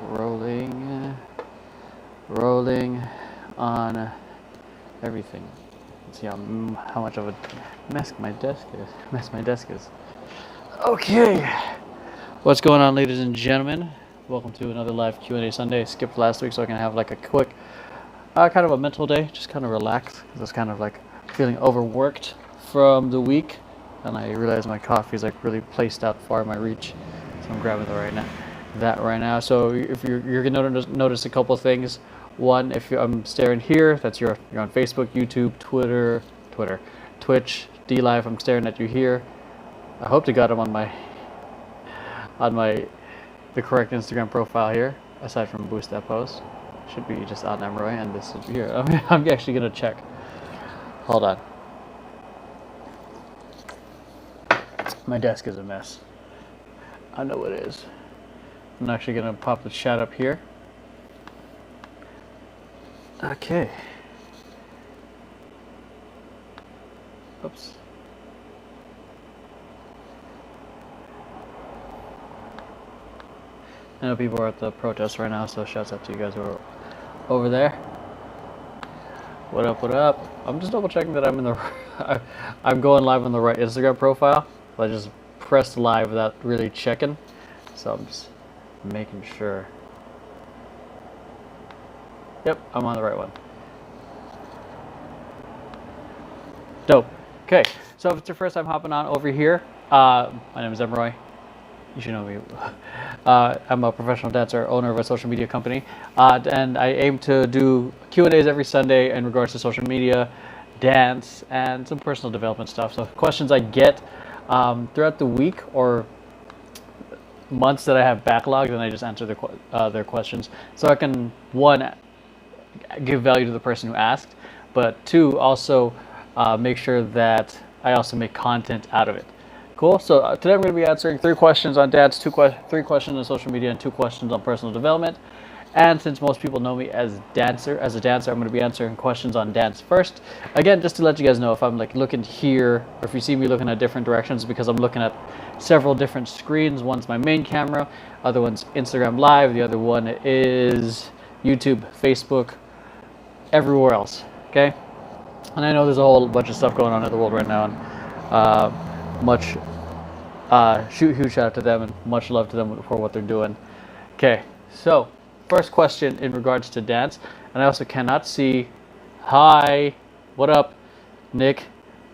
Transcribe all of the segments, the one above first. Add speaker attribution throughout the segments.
Speaker 1: rolling on everything. Let's see how much of a mess my desk is. Okay, what's going on, ladies and gentlemen? Welcome to another live Q&A Sunday. I skipped last week so I can have like a quick, kind of a mental day, just kind of relax, because I was kind of like feeling overworked from the week, and I realized my coffee is like really placed out far in my reach, so I'm grabbing that right now. So if you're gonna notice a couple of things. One, if I'm staring here, that's you're on Facebook, YouTube, Twitter, Twitch, DLive. I'm staring at you here. I hope to God I'm on the correct Instagram profile here, aside from boost that post. Should be just on Emroy, and this is here. I'm actually gonna check. Hold on. My desk is a mess. I know it is. I'm actually gonna pop the chat up here. Okay. Oops. I know people are at the protest right now, so shouts out to you guys who are over there. What up, what up? I'm just double checking that I'm in the I'm going live on the right Instagram profile. I just pressed live without really checking. So I'm just making sure. Yep, I'm on the right one. Dope. Okay, so if it's your first time hopping on over here, my name is Emroy. You should know me. I'm a professional dancer, owner of a social media company, and I aim to do Q&As every Sunday in regards to social media, dance, and some personal development stuff. So questions I get throughout the week or months that I have backlogged, and I just answer their questions. So I can, one, give value to the person who asked, but two, also make sure that I also make content out of it. Cool. So today I'm going to be answering 3 questions on dance, 3 questions on social media, and 2 questions on personal development. And since most people know me as a dancer, I'm going to be answering questions on dance first. Again, just to let you guys know, if I'm like looking here, or if you see me looking at different directions, because I'm looking at several different screens. One's my main camera, other one's Instagram Live, the other one is YouTube, Facebook, everywhere else. Okay. And I know there's a whole bunch of stuff going on in the world right now, and huge shout out to them and much love to them for what they're doing. Okay, so first question in regards to dance, and I also cannot see. Hi, what up, Nick,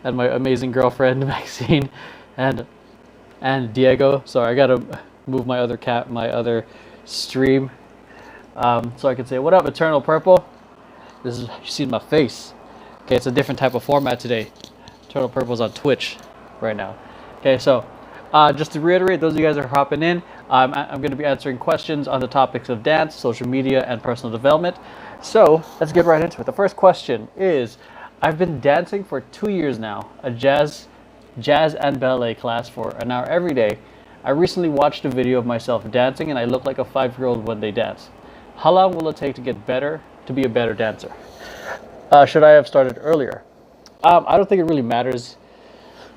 Speaker 1: and my amazing girlfriend Maxine, and Diego. Sorry, I gotta move my other stream, so I can say what up, Eternal Purple. This is, you see my face. Okay, it's a different type of format today. Eternal Purple's on Twitch right now. Okay, so just to reiterate, those of you guys that are hopping in, I'm going to be answering questions on the topics of dance, social media, and personal development. So let's get right into it. The first question is, I've been dancing for 2 years now, a jazz and ballet class for an hour every day. I recently watched a video of myself dancing, and I look like a 5-year-old when they dance. How long will it take to get better, to be a better dancer? Should I have started earlier? I don't think it really matters.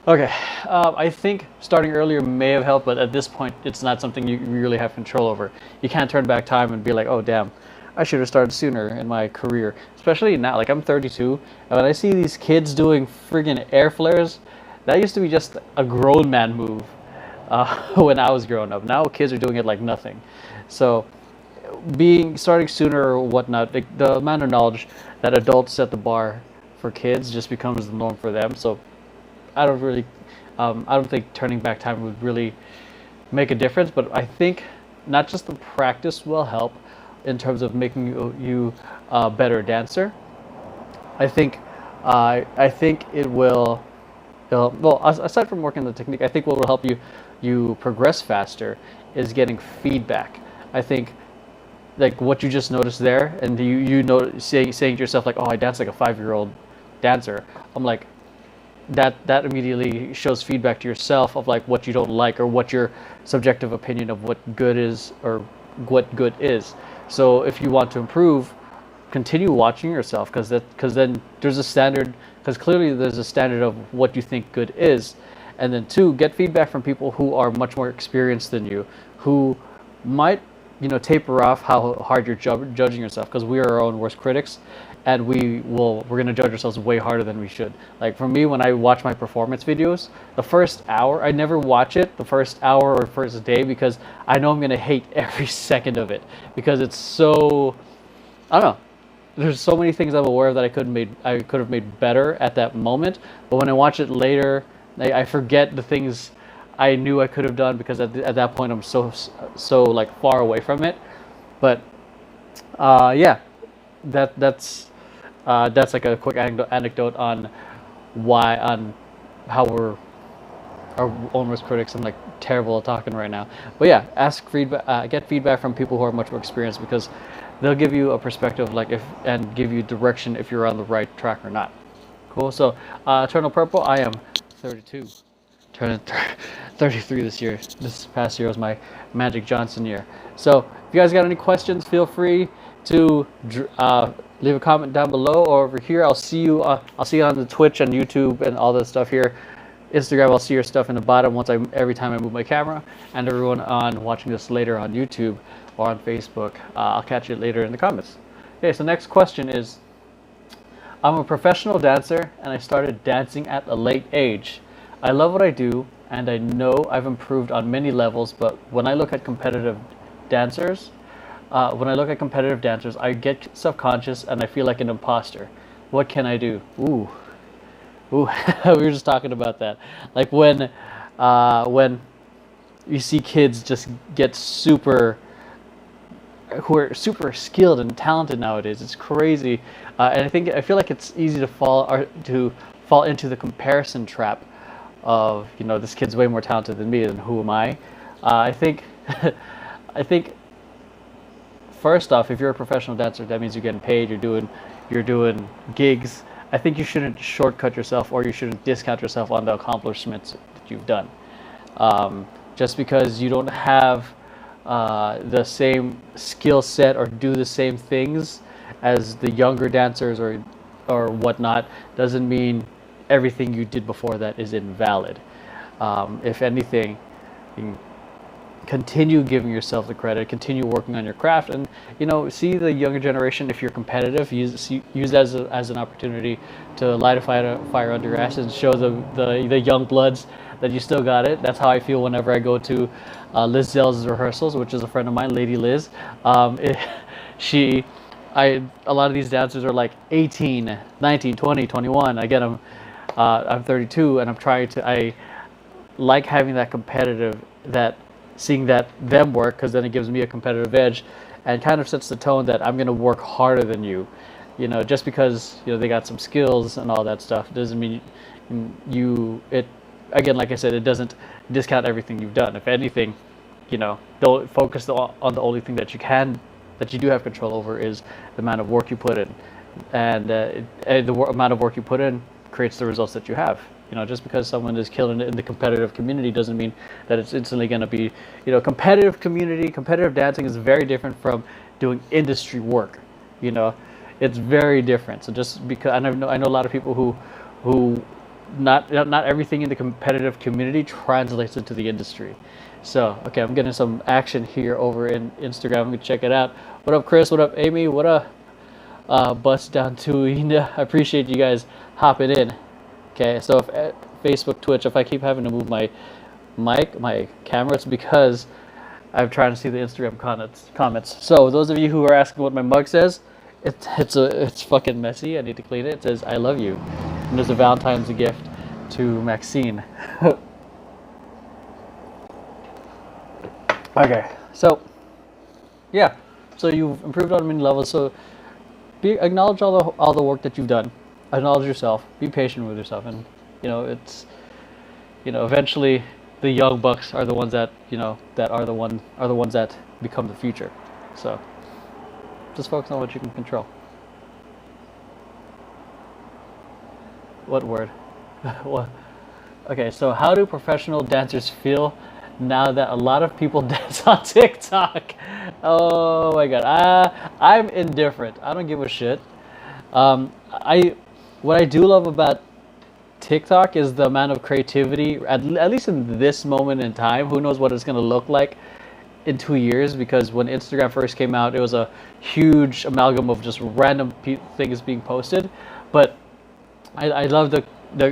Speaker 1: Okay, I think starting earlier may have helped, but at this point, it's not something you really have control over. You can't turn back time and be like, oh, damn, I should have started sooner in my career. Especially now, like I'm 32, and when I see these kids doing friggin' air flares, that used to be just a grown man move when I was growing up. Now kids are doing it like nothing. So starting sooner or whatnot, the amount of knowledge that adults set the bar for kids just becomes the norm for them. So I don't think turning back time would really make a difference, but I think not just the practice will help in terms of making you a better dancer. I think it will, well, aside from working the technique, I think what will help you progress faster is getting feedback. I think like what you just noticed there, and you know, saying to yourself like, oh, I dance like a 5-year-old dancer. I'm like, that immediately shows feedback to yourself of like what you don't like, or what your subjective opinion of what good is, or what good is. So if you want to improve, continue watching yourself, because then there's a standard, because clearly there's a standard of what you think good is. And then 2, get feedback from people who are much more experienced than you, who might taper off how hard you're judging yourself, because we are our own worst critics, and we're going to judge ourselves way harder than we should. Like for me, when I watch my performance videos, the first hour, I never watch it the first hour or first day, because I know I'm going to hate every second of it, because it's so, I don't know. There's so many things I'm aware of that I could have made better at that moment. But when I watch it later, I forget the things I knew I could have done, because at that point I'm so like far away from it. But yeah, that's like a quick anecdote on how we're our own worst critics. I'm like terrible at talking right now. But yeah, get feedback from people who are much more experienced, because they'll give you a perspective and give you direction if you're on the right track or not. Cool. So Eternal Purple, I am 32, turning 33 this year. This past year was my Magic Johnson year. So if you guys got any questions, feel free to leave a comment down below or over here. I'll see you on the Twitch and YouTube and all that stuff here. Instagram, I'll see your stuff in the bottom every time I move my camera. And everyone watching this later on YouTube or on Facebook, I'll catch you later in the comments. Okay, so next question is, I'm a professional dancer and I started dancing at a late age. I love what I do and I know I've improved on many levels, but when I look at competitive dancers, I get self-conscious and I feel like an imposter. What can I do? Ooh, we were just talking about that. Like when you see kids just get who are super skilled and talented nowadays. It's crazy, and I feel like it's easy to fall into the comparison trap of, this kid's way more talented than me, and who am I? I think first off, if you're a professional dancer, that means you're getting paid. You're doing gigs. I think you shouldn't shortcut yourself, or you shouldn't discount yourself on the accomplishments that you've done. Just because you don't have the same skill set or do the same things as the younger dancers or whatnot, doesn't mean everything you did before that is invalid. If anything, you continue giving yourself the credit, continue working on your craft, and see the younger generation. If you're competitive, use that as an opportunity to light a fire under your ass and show the young bloods that you still got it. That's how I feel whenever I go to Liz Zell's rehearsals, which is a friend of mine, Lady Liz. A lot of these dancers are like 18, 19, 20, 21. Again, I'm 32, and I like having that competitive, seeing them work, because then it gives me a competitive edge and kind of sets the tone that I'm going to work harder than you. Just because they got some skills and all that stuff doesn't mean again, like I said, it doesn't discount everything you've done. If anything, don't focus on the only thing that you do have control over is the amount of work you put in, and the amount of work you put in creates the results that you have. Just because someone is killing it in the competitive community doesn't mean that it's instantly going to be, competitive dancing is very different from doing industry work. It's very different. So just because I know a lot of people who not everything in the competitive community translates into the industry. So, okay, I'm getting some action here over in Instagram. We can check it out. What up, Chris? What up, Amy? What up, Bust Down to Ina? I appreciate you guys hopping in. Okay, so if Facebook, Twitch, if I keep having to move my camera, it's because I'm trying to see the Instagram comments. So those of you who are asking what my mug says, it's fucking messy. I need to clean it. It says "I love you," and there's a Valentine's gift to Maxine. Okay, so yeah, so you've improved on many levels. So acknowledge all the work that you've done. Acknowledge yourself. Be patient with yourself, and eventually the young bucks are the ones that are the ones that become the future. So just focus on what you can control. What word? What? Okay, so how do professional dancers feel now that a lot of people dance on TikTok? Oh my god, I'm indifferent. I don't give a shit. What I do love about TikTok is the amount of creativity, at least in this moment in time. Who knows what it's going to look like in 2 years, because when Instagram first came out, it was a huge amalgam of just random things being posted. But I love the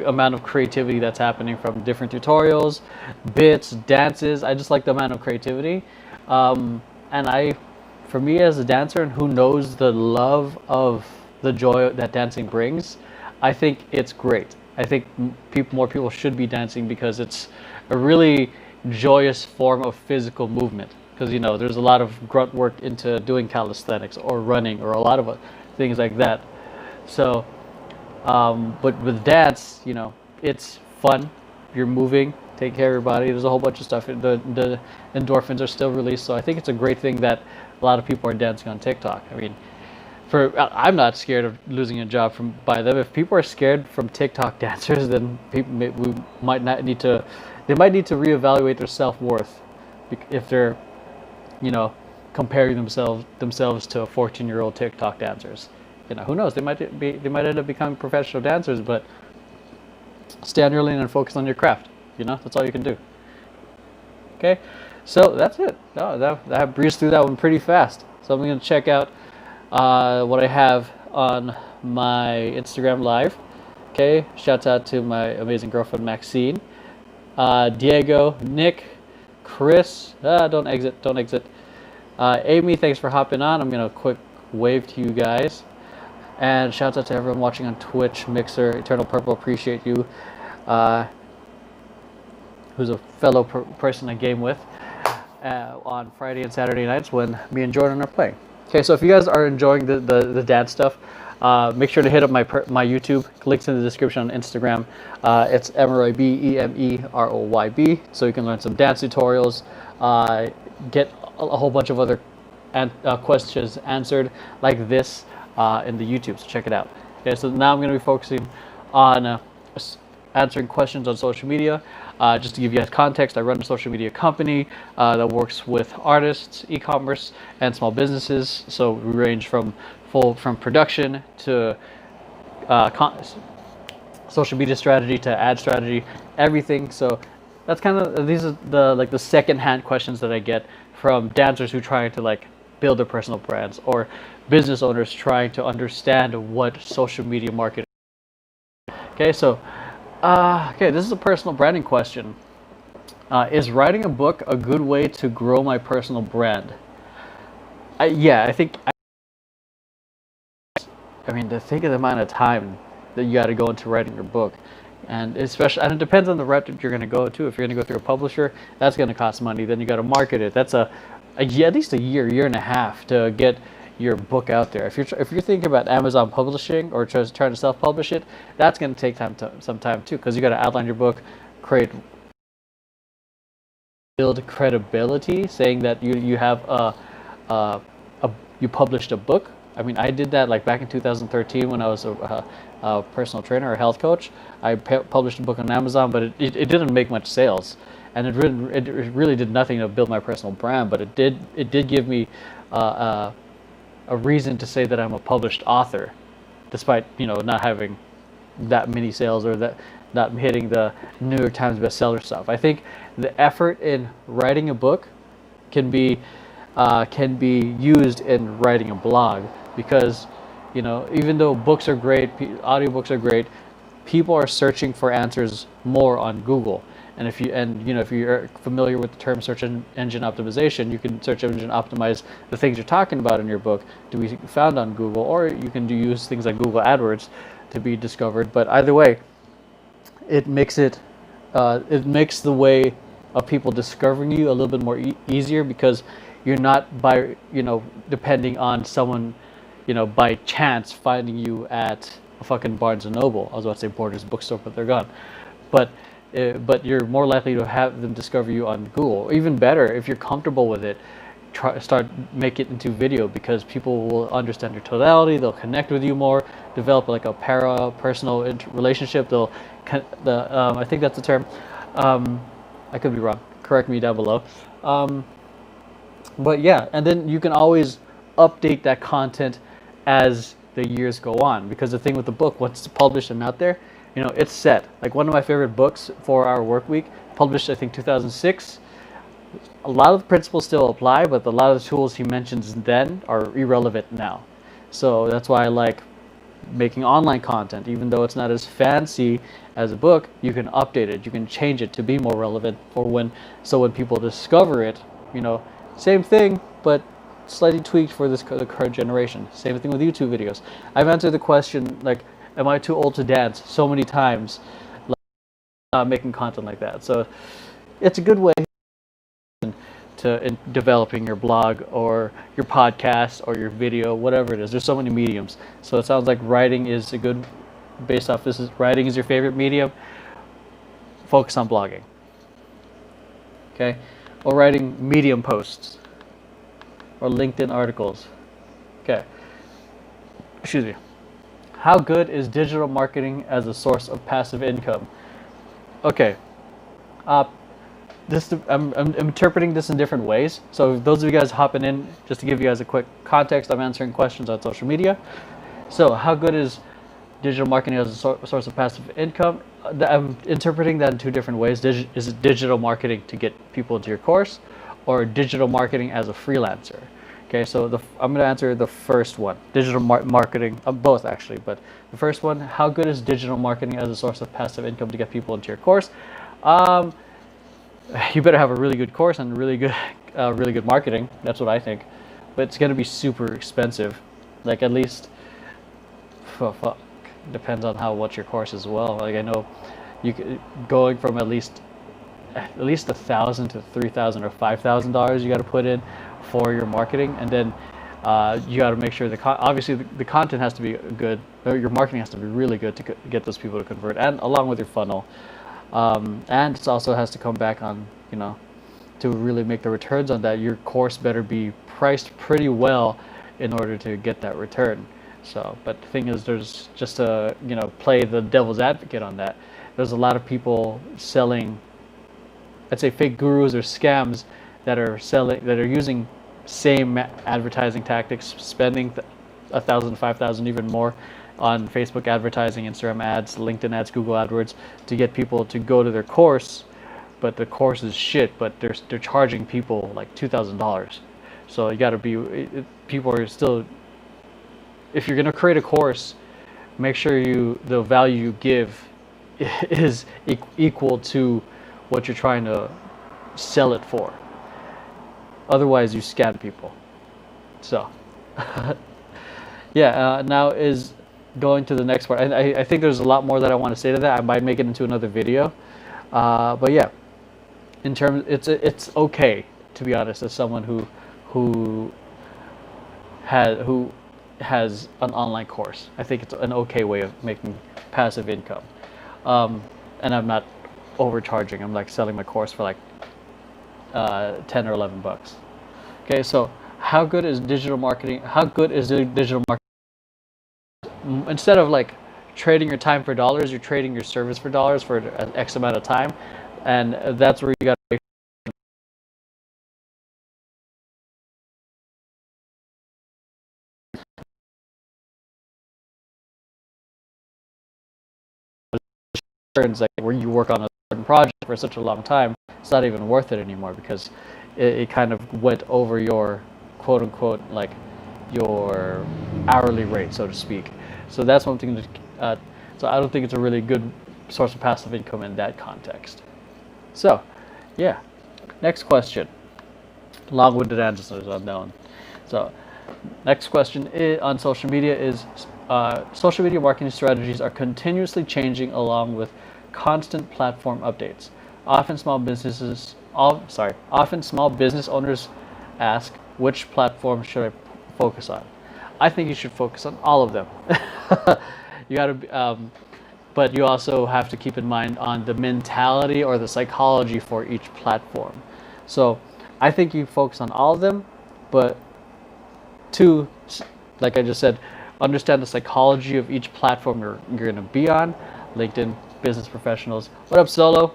Speaker 1: amount of creativity that's happening from different tutorials, bits, dances. I just like the amount of creativity. And for me as a dancer and who knows the love of the joy that dancing brings, I think it's great. I think more people should be dancing because it's a really joyous form of physical movement. Because there's a lot of grunt work into doing calisthenics or running or a lot of things like that. So, but with dance, it's fun. You're moving, take care of your body. There's a whole bunch of stuff. The endorphins are still released, so I think it's a great thing that a lot of people are dancing on TikTok. I mean, I'm not scared of losing a job by them. If people are scared from TikTok dancers, then we might not need to. They might need to reevaluate their self-worth if they're, comparing themselves to 14-year-old TikTok dancers. Who knows? They might end up becoming professional dancers, but stay on your lane and focus on your craft. That's all you can do. Okay, so that's it. That breezed through that one pretty fast. So I'm gonna check out what I have on my Instagram live. Okay, shouts out to my amazing girlfriend Maxine, Diego, Nick, Chris. Don't exit. Amy, thanks for hopping on. I'm gonna quick wave to you guys. And shouts out to everyone watching on Twitch, Mixer, Eternal Purple, appreciate you. Who's a fellow person I game with on Friday and Saturday nights when me and Jordan are playing. Okay, so if you guys are enjoying the dance stuff, make sure to hit up my YouTube. Links in the description on Instagram. It's Emeroyb, Emeroyb. So you can learn some dance tutorials, get a whole bunch of other questions answered like this in the YouTube. So check it out. Okay, so now I'm going to be focusing on answering questions on social media. Just to give you guys context, I run a social media company that works with artists, e-commerce, and small businesses. So we range from production to social media strategy to ad strategy, everything. So that's kind of, these are the second-hand questions that I get from dancers who try to build their personal brands, or business owners trying to understand what social media marketing. Okay, so this is a personal branding question. Is writing a book a good way to grow my personal brand? I think. To think of the amount of time that you got to go into writing your book, and especially, and it depends on the route that you're going to go to. If you're going to go through a publisher, that's going to cost money. Then you got to market it. That's at least a year and a half to get your book out there. If you're thinking about Amazon publishing or trying to self-publish it, that's going to take some time too, because you got to outline your book, build credibility, saying that you have you published a book. I did that back in 2013 when I was a personal trainer or health coach. I published a book on Amazon, but it didn't make much sales, and it really did nothing to build my personal brand. But it did give me a reason to say that I'm a published author, despite not having that many sales or that not hitting the New York Times bestseller stuff. I think the effort in writing a book can be used in writing a blog, because even though books are great, audiobooks are great, people are searching for answers more on Google. And if you're familiar with the term search engine optimization, you can search engine optimize the things you're talking about in your book to be found on Google, or you can use things like Google AdWords to be discovered. But either way, it makes the way of people discovering you a little bit more easier, because you're not depending on someone by chance finding you at a fucking Barnes and Noble. I was about to say Borders bookstore, but they're gone. But you're more likely to have them discover you on Google. Or even better, if you're comfortable with it, make it into video, because people will understand your tonality. They'll connect with you more, develop a personal relationship. I think that's the term. I could be wrong. Correct me down below. But yeah, and then you can always update that content as the years go on, because the thing with the book, once it's published and out there, it's set. One of my favorite books, 4 Hour Work Week, published I think 2006. A lot of the principles still apply, but a lot of the tools he mentions then are irrelevant now. So that's why I like making online content. Even though it's not as fancy as a book, you can update it, you can change it to be more relevant for when people discover it, same thing, but slightly tweaked for the current generation. Same thing with YouTube videos. I've answered the question, like, am I too old to dance, so many times, like, making content like that. So it's a good way in developing your blog or your podcast or your video, whatever it is. There's so many mediums. So it sounds like writing is a good, based off this, is writing is your favorite medium. Focus on blogging. Okay? Or writing Medium posts or LinkedIn articles. Okay. Excuse me. How good is digital marketing as a source of passive income? Okay. I'm interpreting this in different ways. So those of you guys hopping in, just to give you guys a quick context, I'm answering questions on social media. So how good is digital marketing as a source of passive income? I'm interpreting that in two different ways. Is it digital marketing to get people into your course, or digital marketing as a freelancer? Okay, so I'm going to answer the first one, digital marketing, both actually, but the first one, how good is digital marketing as a source of passive income to get people into your course? You better have a really good course and really good marketing. That's what I think. But it's going to be super expensive. Like, at least, depends on what your course is as well. Like, I know going from at least $1,000 to $3,000 or $5,000 you got to put in for your marketing, and then you got to make sure obviously the content has to be good, or your marketing has to be really good to get those people to convert, and along with your funnel. And it also has to come back on, to really make the returns on that, your course better be priced pretty well in order to get that return. So, but the thing is, there's just to, play the devil's advocate on that. There's a lot of people selling, let's say, fake gurus or scams that are using same advertising tactics, spending $1,000, $5,000, even more on Facebook advertising, Instagram ads, LinkedIn ads, Google AdWords to get people to go to their course, but the course is shit. But they're charging people like $2,000. So you got to be, people are still. If you're gonna create a course, make sure the value you give is equal to what you're trying to sell it for. Otherwise, you scam people. So, yeah. Now is going to the next part. And I think there's a lot more that I want to say to that. I might make it into another video. But yeah, it's okay, to be honest, as someone who has an online course. I think it's an okay way of making passive income. And I'm not overcharging. I'm like selling my course for like 10 or 11 bucks. Okay, so how good is digital marketing? How good is digital marketing? Instead of like trading your time for dollars, you're trading your service for dollars for an X amount of time, and that's where you got to like where you work on a certain project for such a long time, it's not even worth it anymore, because it kind of went over your quote unquote, like your hourly rate, so to speak. So that's one thing so I don't think it's a really good source of passive income in that context. So yeah, next question. Long-winded answers, I've known. So next question on social media is social media marketing strategies are continuously changing along with constant platform updates. Often small business owners ask, which platform should I focus on? I think you should focus on all of them. You got to, but you also have to keep in mind on the mentality or the psychology for each platform. So I think you focus on all of them, but two, like I just said, understand the psychology of each platform you're going to be on. LinkedIn, business professionals. What up, Solo?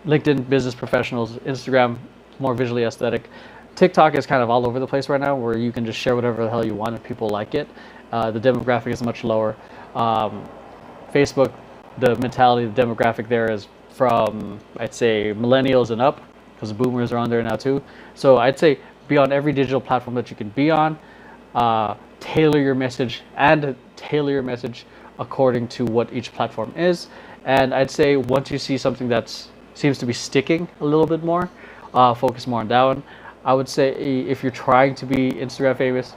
Speaker 1: LinkedIn, business professionals. Instagram, more visually aesthetic. TikTok is kind of all over the place right now, where you can just share whatever the hell you want if people like it. The demographic is much lower. Facebook, the mentality, the demographic there is from I'd say millennials and up, because boomers are on there now too. So I'd say be on every digital platform that you can be on. Tailor your message according to what each platform is. And I'd say once you see something that seems to be sticking a little bit more, focus more on that one. I would say if you're trying to be Instagram famous,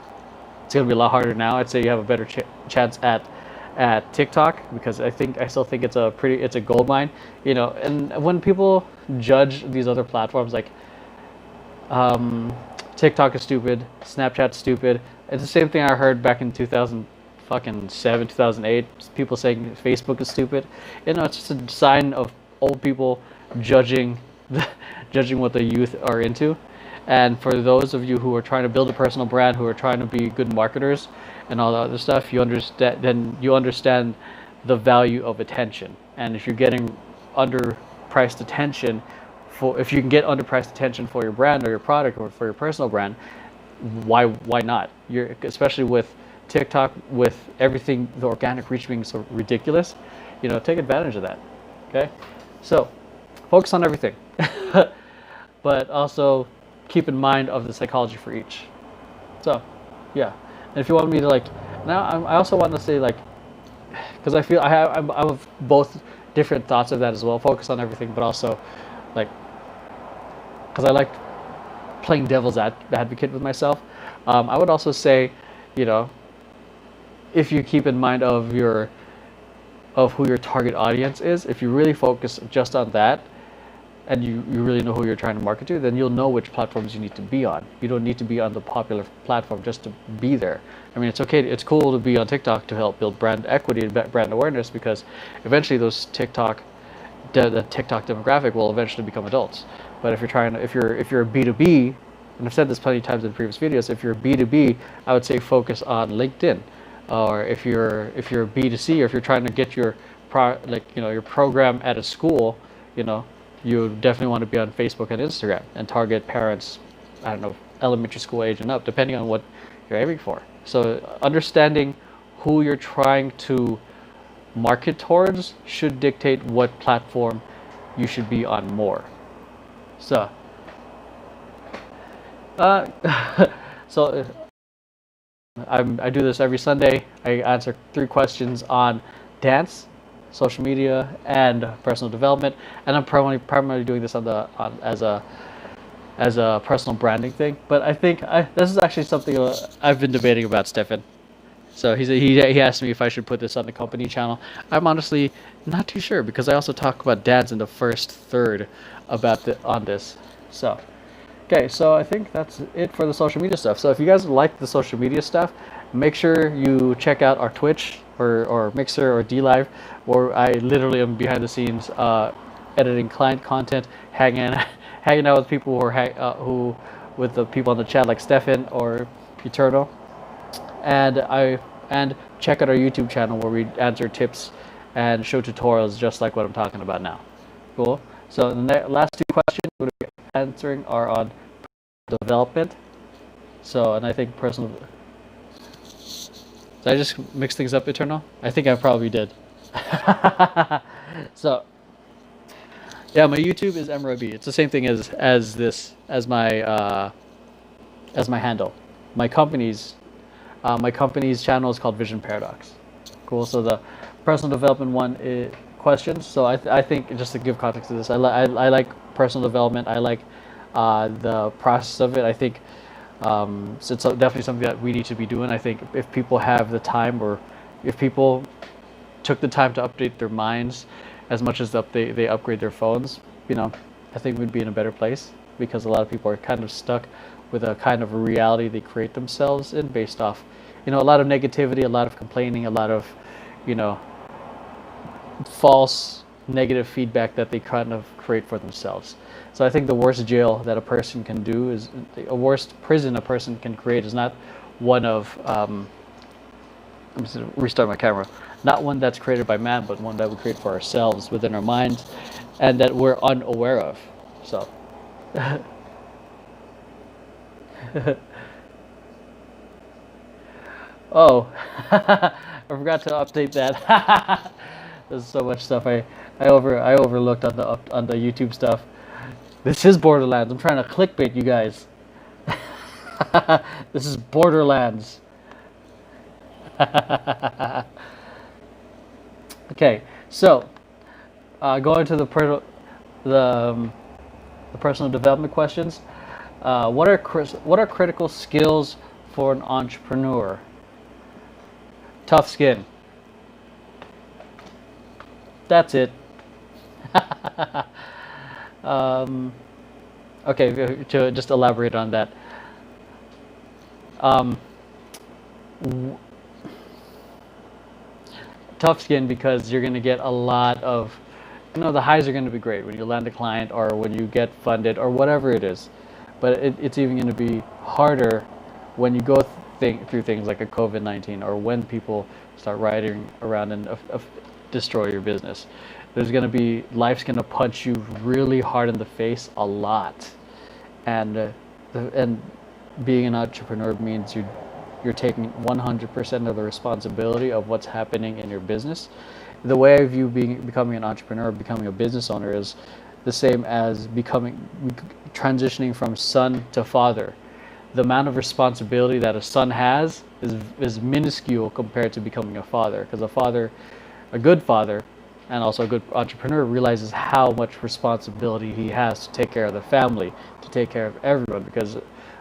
Speaker 1: it's gonna be a lot harder now. I'd say you have a better chance at TikTok, because I still think it's a gold mine, you know. And when people judge these other platforms, like TikTok is stupid, Snapchat's stupid, it's the same thing I heard back in 2007, 2008. People saying Facebook is stupid. You know, it's just a sign of old people judging judging what the youth are into. And for those of you who are trying to build a personal brand, who are trying to be good marketers and all the other stuff, you understand the value of attention. And if you're getting underpriced attention if you can get underpriced attention for your brand or your product or for your personal brand, why not? Especially with TikTok, with everything, the organic reach being so ridiculous, you know, take advantage of that. Okay, so focus on everything, but also keep in mind of the psychology for each. So, yeah. And if you want me to I also want to say because I feel I have both different thoughts of that as well. Focus on everything, but also because I like playing devil's advocate with myself. I would also say, you know, if you keep in mind of who your target audience is, if you really focus just on that, and you really know who you're trying to market to, then you'll know which platforms you need to be on. You don't need to be on the popular platform just to be there. I mean, it's okay, it's cool to be on TikTok to help build brand equity and brand awareness, because eventually those the TikTok demographic will eventually become adults. But if you're a B2B, and I've said this plenty of times in previous videos, if you're a B2B, I would say focus on LinkedIn. Or if you're a B2C, or if you're trying to get your your program at a school, you know, you definitely want to be on Facebook and Instagram and target parents, I don't know, elementary school age and up, depending on what you're aiming for. So understanding who you're trying to market towards should dictate what platform you should be on more. So, I do this every Sunday. I answer 3 questions on dance, social media, and personal development, and I'm primarily doing this as a personal branding thing. But I think this is actually something I've been debating about Stefan. So he asked me if I should put this on the company channel. I'm honestly not too sure, because I also talk about dance in the first third on this. So. Okay, so I think that's it for the social media stuff. So if you guys like the social media stuff, make sure you check out our Twitch or Mixer or DLive, where I literally am behind the scenes editing client content, hanging out with people with the people on the chat like Stefan or Eternal, and check out our YouTube channel where we answer tips and show tutorials just like what I'm talking about now. Cool. So the last 2 questions we're going to be answering are on development. So, and I think personal. Did I just mix things up, Eternal? I think I probably did. So, yeah, my YouTube is MRB. It's the same thing as my handle. My company's channel is called Vision Paradox. Cool. So the personal development one is questions. So I think, just to give context to this, I like personal development. I like the process of it. I think so it's definitely something that we need to be doing. I think if people have the time, or if people took the time to update their minds as much as they upgrade their phones, you know, I think we'd be in a better place, because a lot of people are kind of stuck with a kind of a reality they create themselves in based off, you know, a lot of negativity, a lot of complaining, a lot of, you know, false negative feedback that they kind of create for themselves. So I think the worst jail that a person can do is, a worst prison a person can create is not one of, I'm just going to restart my camera, not one that's created by man, but one that we create for ourselves within our minds, and that we're unaware of. So. Oh, I forgot to update that. There's so much stuff I overlooked on the YouTube stuff. This is Borderlands. I'm trying to clickbait you guys. This is Borderlands. Okay, so going to the, the personal development questions. What are critical skills for an entrepreneur? Tough skin. That's it. Okay, to just elaborate on that. Um, Tough skin because you're going to get a lot of, the highs are going to be great when you land a client or when you get funded or whatever it is. But it's even going to be harder when you go through things like a COVID-19 or when people start riding around and destroy your business. Life's going to punch you really hard in the face a lot. And being an entrepreneur means you're taking 100% of the responsibility of what's happening in your business. The way I view becoming an entrepreneur, becoming a business owner, is the same as transitioning from son to father. The amount of responsibility that a son has is minuscule compared to becoming a father, because a good father, and also a good entrepreneur, realizes how much responsibility he has to take care of the family, to take care of everyone, because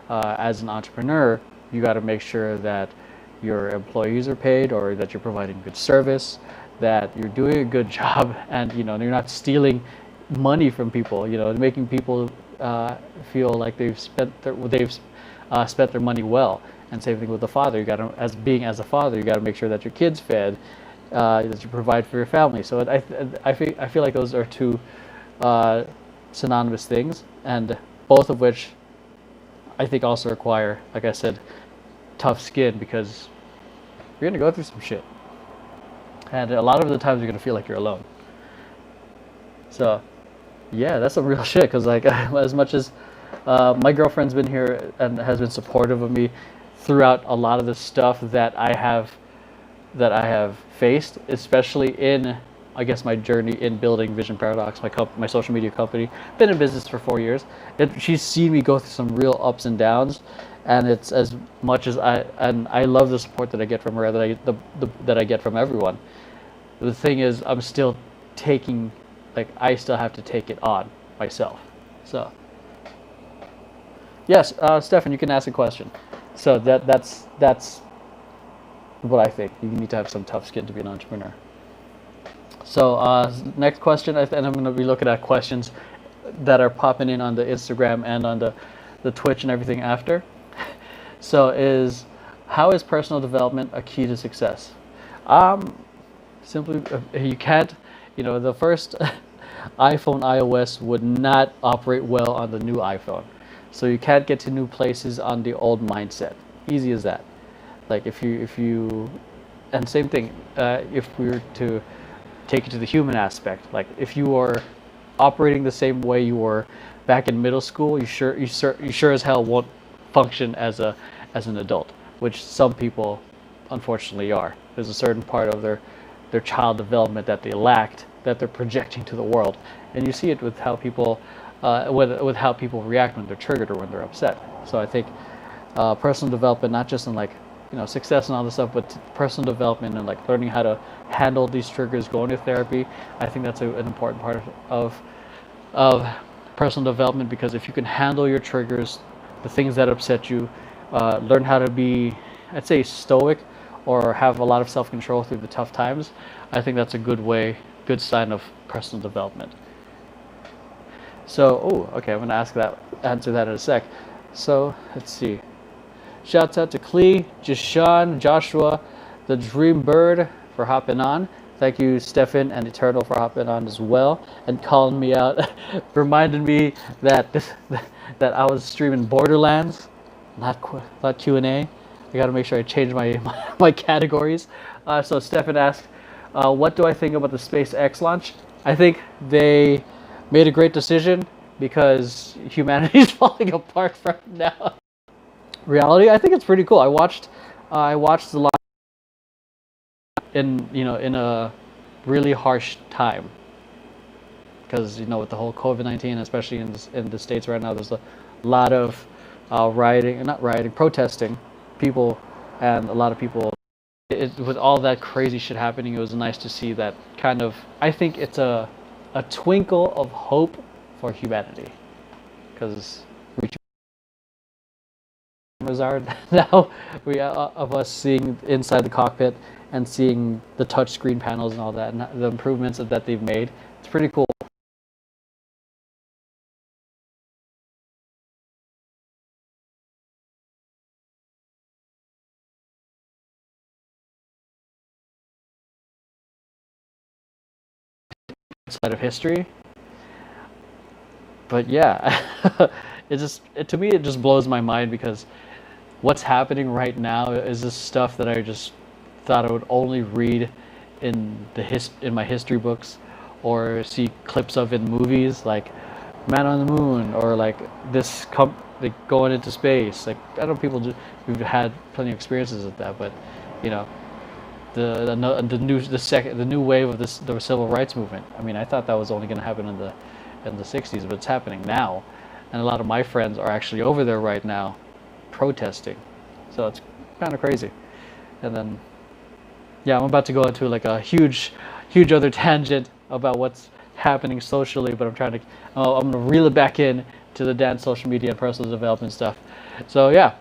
Speaker 1: as an entrepreneur, you got to make sure that your employees are paid, or that you're providing good service, that you're doing a good job, and you're not stealing money from people, making people feel like they've spent their money well. And same thing with the father. You got to, as a father, you got to make sure that your kids fed, that you provide for your family. So I feel like those are two synonymous things, and both of which I think also require, like I said, tough skin, because you're going to go through some shit. And a lot of the times you're going to feel like you're alone. So, yeah, that's some real shit, because as much as my girlfriend's been here and has been supportive of me throughout a lot of the stuff that I have faced, especially in, I guess, my journey in building Vision Paradox, my social media company. Been in business for 4 years. She's seen me go through some real ups and downs, and it's as much as I love the support that I get from her, that I get from everyone. The thing is, I'm still I still have to take it on myself. So, yes, Stefan, you can ask a question. So that's what I think. You need to have some tough skin to be an entrepreneur. So next question, and I'm going to be looking at questions that are popping in on the Instagram and on the Twitch and everything after. So how is personal development a key to success? Simply, you can't, the first iPhone iOS would not operate well on the new iPhone. So you can't get to new places on the old mindset. Easy as that. Like if you, and same thing, if we were to take it to the human aspect, like if you are operating the same way you were back in middle school, you sure as hell won't function as an adult, which some people unfortunately are. There's a certain part of their child development that they lacked, that they're projecting to the world, and you see it with how people with how people react when they're triggered or when they're upset. So I think personal development, not just in success and all this stuff, but personal development and learning how to handle these triggers, going to therapy. I think that's an important part of personal development, because if you can handle your triggers, the things that upset you, learn how to be, I'd say, stoic, or have a lot of self-control through the tough times, I think that's a good sign of personal development. So, okay, I'm going to answer that in a sec. So, let's see. Shouts out to Klee, Jashan, Joshua, the Dream Bird for hopping on. Thank you, Stefan and Eternal, for hopping on as well and calling me out, reminding me that I was streaming Borderlands, not Q&A. I got to make sure I change my categories. So Stefan asked, what do I think about the SpaceX launch? I think they made a great decision, because humanity is falling apart from now. Reality, I think it's pretty cool. I watched the launch in really harsh time because with the whole COVID-19, especially in the states right now, there's a lot of not rioting, protesting people, and a lot of people. With all that crazy shit happening, it was nice to see that kind of. I think it's a twinkle of hope for humanity, because we are now we of us seeing inside the cockpit and seeing the touch screen panels and all that, and the improvements that they've made. It's pretty cool. Side of history, but yeah, to me it just blows my mind, because what's happening right now is this stuff that I just thought I would only read in my history books, or see clips of in movies, like Man on the Moon, or like like going into space. Like, I know people who've had plenty of experiences with that, but you know the new wave of the civil rights movement. I mean, I thought that was only going to happen in the 60s, but it's happening now, and a lot of my friends are actually over there right now protesting. So it's kind of crazy. And then yeah, I'm about to go into like a huge other tangent about what's happening socially, but I'm gonna reel it back in to the dance, social media, and personal development stuff. So yeah,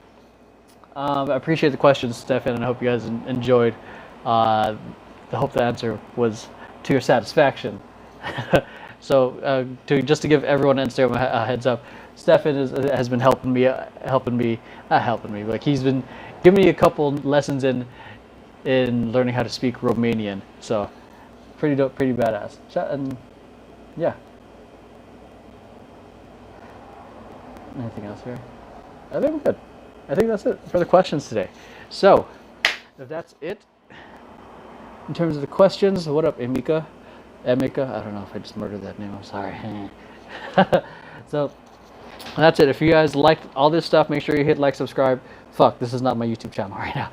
Speaker 1: I appreciate the questions, Stefan, and I hope you guys enjoyed. I hope the answer was to your satisfaction. So just to give everyone on Instagram a heads up, Stefan has been helping me, not helping me, like he's been giving me a couple lessons in learning how to speak Romanian. So pretty dope, pretty badass. And yeah. Anything else here? I think we're good. I think that's it for the questions today. So if that's it, in terms of the questions, what up, Emika? Emika? I don't know if I just murdered that name. I'm sorry. So that's it. If you guys liked all this stuff, make sure you hit like, subscribe. Fuck, this is not my YouTube channel right now.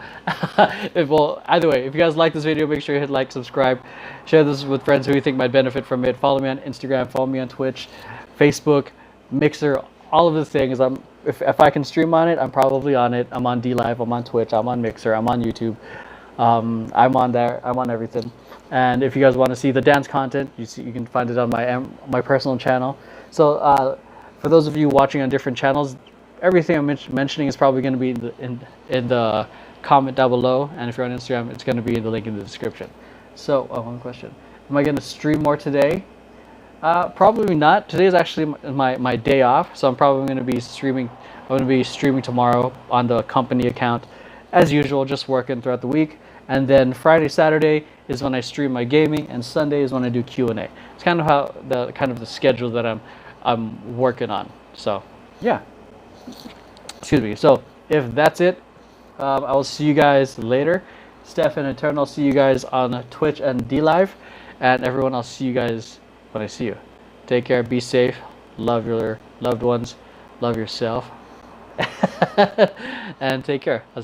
Speaker 1: Well, either way, if you guys like this video, make sure you hit like, subscribe, share this with friends who you think might benefit from it. Follow me on Instagram, follow me on Twitch, Facebook, Mixer, all of the things. If I can stream on it, I'm probably on it. I'm on DLive, I'm on Twitch, I'm on Mixer, I'm on YouTube. I'm on there. I'm on everything. And if you guys want to see the dance content, you can find it on my personal channel. So for those of you watching on different channels, everything I'm mentioning is probably going to be in the comment down below. And if you're on Instagram, it's going to be in the link in the description. So one question: am I going to stream more today? Probably not. Today is actually my day off, so I'm probably going to be streaming. I'm going to be streaming tomorrow on the company account, as usual, just working throughout the week. And then Friday, Saturday is when I stream my gaming, and Sunday is when I do Q&A. It's kind of how the schedule that I'm working on. So yeah, excuse me. So if that's it, I will see you guys later. Stefan Eternal, see you guys on Twitch and DLive, and everyone, I'll see you guys when I see you. Take care, be safe, love your loved ones, love yourself, and take care.